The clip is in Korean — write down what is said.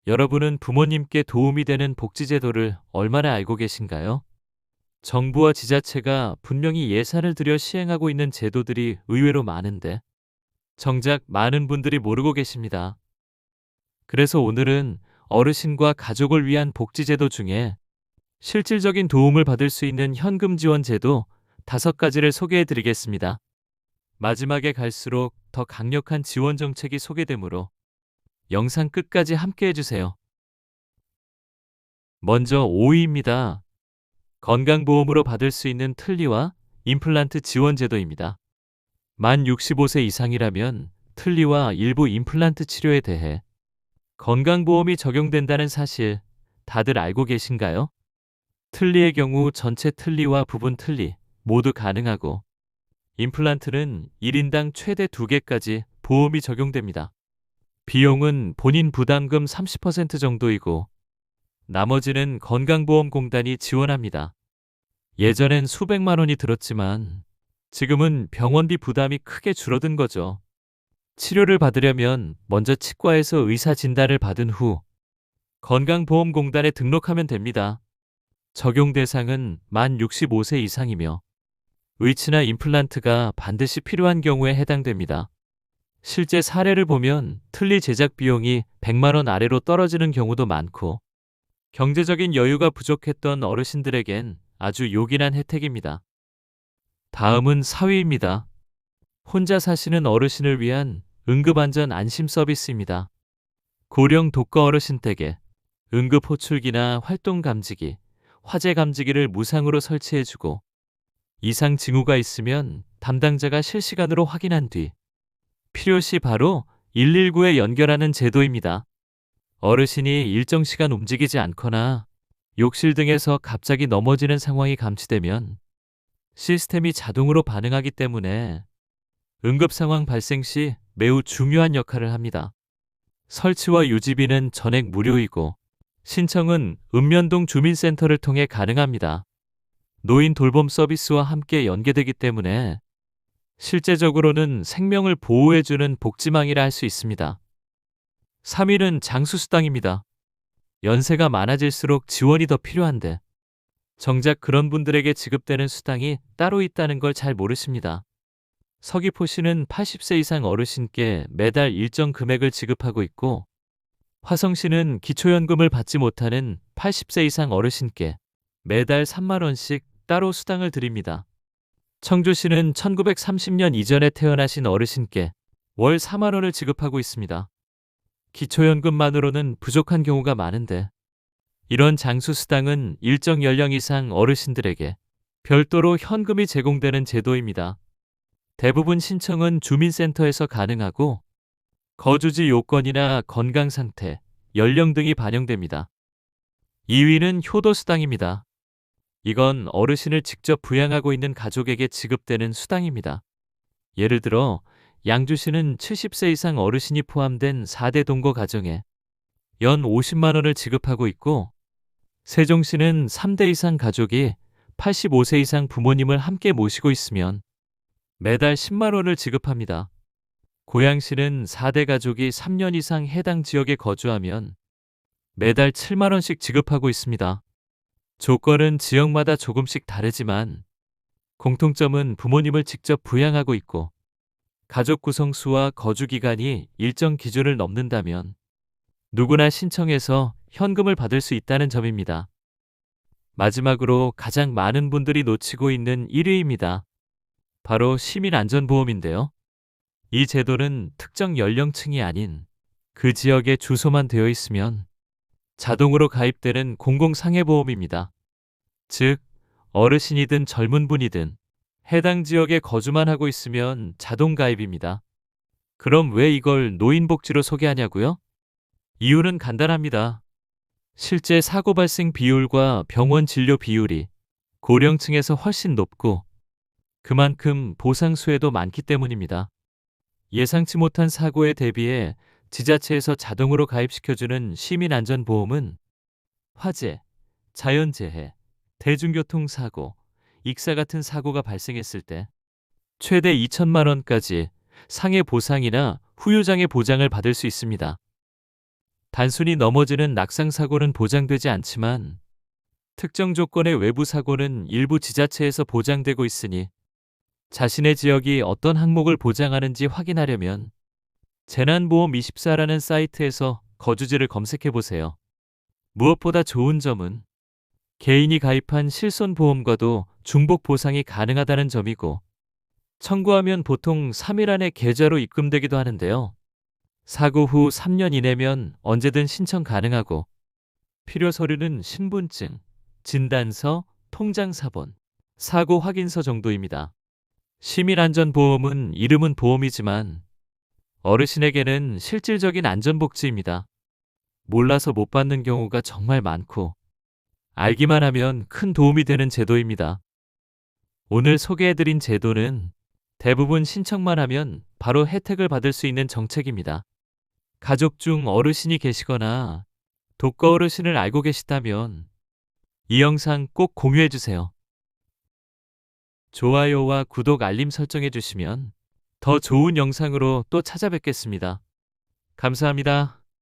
여러분은 부모님께 도움이 되는 복지제도를 얼마나 알고 계신가요? 정부와 지자체가 분명히 예산을 들여 시행하고 있는 제도들이 의외로 많은데 정작 많은 분들이 모르고 계십니다. 그래서 오늘은 어르신과 가족을 위한 복지제도 중에 실질적인 도움을 받을 수 있는 현금 지원 제도 5가지를 소개해 드리겠습니다. 마지막에 갈수록 더 강력한 지원 정책이 소개되므로 영상 끝까지 함께 해주세요. 먼저 5위입니다. 건강보험으로 받을 수 있는 틀니와 임플란트 지원 제도입니다. 만 65세 이상이라면 틀니와 일부 임플란트 치료에 대해 건강보험이 적용된다는 사실 다들 알고 계신가요? 틀니의 경우 전체 틀니와 부분 틀니 모두 가능하고 임플란트는 1인당 최대 2개까지 보험이 적용됩니다. 비용은 본인 부담금 30% 정도이고 나머지는 건강보험공단이 지원합니다. 예전엔 수백만 원이 들었지만 지금은 병원비 부담이 크게 줄어든 거죠. 치료를 받으려면 먼저 치과에서 의사 진단을 받은 후 건강보험공단에 등록하면 됩니다. 적용 대상은 만 65세 이상이며 의치나 임플란트가 반드시 필요한 경우에 해당됩니다. 실제 사례를 보면 틀니 제작 비용이 100만 원 아래로 떨어지는 경우도 많고 경제적인 여유가 부족했던 어르신들에겐 아주 요긴한 혜택입니다. 다음은 4위입니다. 혼자 사시는 어르신을 위한 응급안전 안심 서비스입니다. 고령 독거 어르신 댁에 응급호출기나 활동감지기, 화재감지기를 무상으로 설치해주고 이상 징후가 있으면 담당자가 실시간으로 확인한 뒤 필요시 바로 119에 연결하는 제도입니다. 어르신이 일정 시간 움직이지 않거나 욕실 등에서 갑자기 넘어지는 상황이 감지되면 시스템이 자동으로 반응하기 때문에 응급 상황 발생 시 매우 중요한 역할을 합니다. 설치와 유지비는 전액 무료이고 신청은 읍면동 주민센터를 통해 가능합니다. 노인 돌봄 서비스와 함께 연계되기 때문에 실제적으로는 생명을 보호해주는 복지망이라 할 수 있습니다. 3위는 장수수당입니다. 연세가 많아질수록 지원이 더 필요한데 정작 그런 분들에게 지급되는 수당이 따로 있다는 걸 잘 모르십니다. 서귀포시는 80세 이상 어르신께 매달 일정 금액을 지급하고 있고 화성시는 기초연금을 받지 못하는 80세 이상 어르신께 매달 3만 원씩 따로 수당을 드립니다. 청주시는 1930년 이전에 태어나신 어르신께 월 4만 원을 지급하고 있습니다. 기초연금만으로는 부족한 경우가 많은데 이런 장수수당은 일정 연령 이상 어르신들에게 별도로 현금이 제공되는 제도입니다. 대부분 신청은 주민센터에서 가능하고 거주지 요건이나 건강 상태, 연령 등이 반영됩니다. 2위는 효도수당입니다. 이건 어르신을 직접 부양하고 있는 가족에게 지급되는 수당입니다. 예를 들어 양주시는 70세 이상 어르신이 포함된 4대 동거 가정에 연 50만 원을 지급하고 있고 세종시는 3대 이상 가족이 85세 이상 부모님을 함께 모시고 있으면 매달 10만 원을 지급합니다. 고양시는 4대 가족이 3년 이상 해당 지역에 거주하면 매달 7만 원씩 지급하고 있습니다. 조건은 지역마다 조금씩 다르지만 공통점은 부모님을 직접 부양하고 있고 가족 구성수와 거주 기간이 일정 기준을 넘는다면 누구나 신청해서 현금을 받을 수 있다는 점입니다. 마지막으로 가장 많은 분들이 놓치고 있는 1위입니다. 바로 시민안전보험인데요. 이 제도는 특정 연령층이 아닌 그 지역의 주소만 되어 있으면 자동으로 가입되는 공공상해보험입니다. 즉, 어르신이든 젊은 분이든 해당 지역에 거주만 하고 있으면 자동 가입입니다. 그럼 왜 이걸 노인복지로 소개하냐고요? 이유는 간단합니다. 실제 사고 발생 비율과 병원 진료 비율이 고령층에서 훨씬 높고 그만큼 보상 수혜도 많기 때문입니다. 예상치 못한 사고에 대비해 지자체에서 자동으로 가입시켜주는 시민안전보험은 화재, 자연재해, 대중교통사고, 익사 같은 사고가 발생했을 때 최대 2천만 원까지 상해 보상이나 후유장애 보장을 받을 수 있습니다. 단순히 넘어지는 낙상 사고는 보장되지 않지만 특정 조건의 외부 사고는 일부 지자체에서 보장되고 있으니 자신의 지역이 어떤 항목을 보장하는지 확인하려면 재난보험24라는 사이트에서 거주지를 검색해 보세요. 무엇보다 좋은 점은 개인이 가입한 실손보험과도 중복 보상이 가능하다는 점이고 청구하면 보통 3일 안에 계좌로 입금되기도 하는데요. 사고 후 3년 이내면 언제든 신청 가능하고 필요 서류는 신분증, 진단서, 통장사본, 사고 확인서 정도입니다. 시민안전보험은 이름은 보험이지만 어르신에게는 실질적인 안전복지입니다. 몰라서 못 받는 경우가 정말 많고 알기만 하면 큰 도움이 되는 제도입니다. 오늘 소개해드린 제도는 대부분 신청만 하면 바로 혜택을 받을 수 있는 정책입니다. 가족 중 어르신이 계시거나 독거 어르신을 알고 계시다면 이 영상 꼭 공유해주세요. 좋아요와 구독 알림 설정해주시면 더 좋은 영상으로 또 찾아뵙겠습니다. 감사합니다.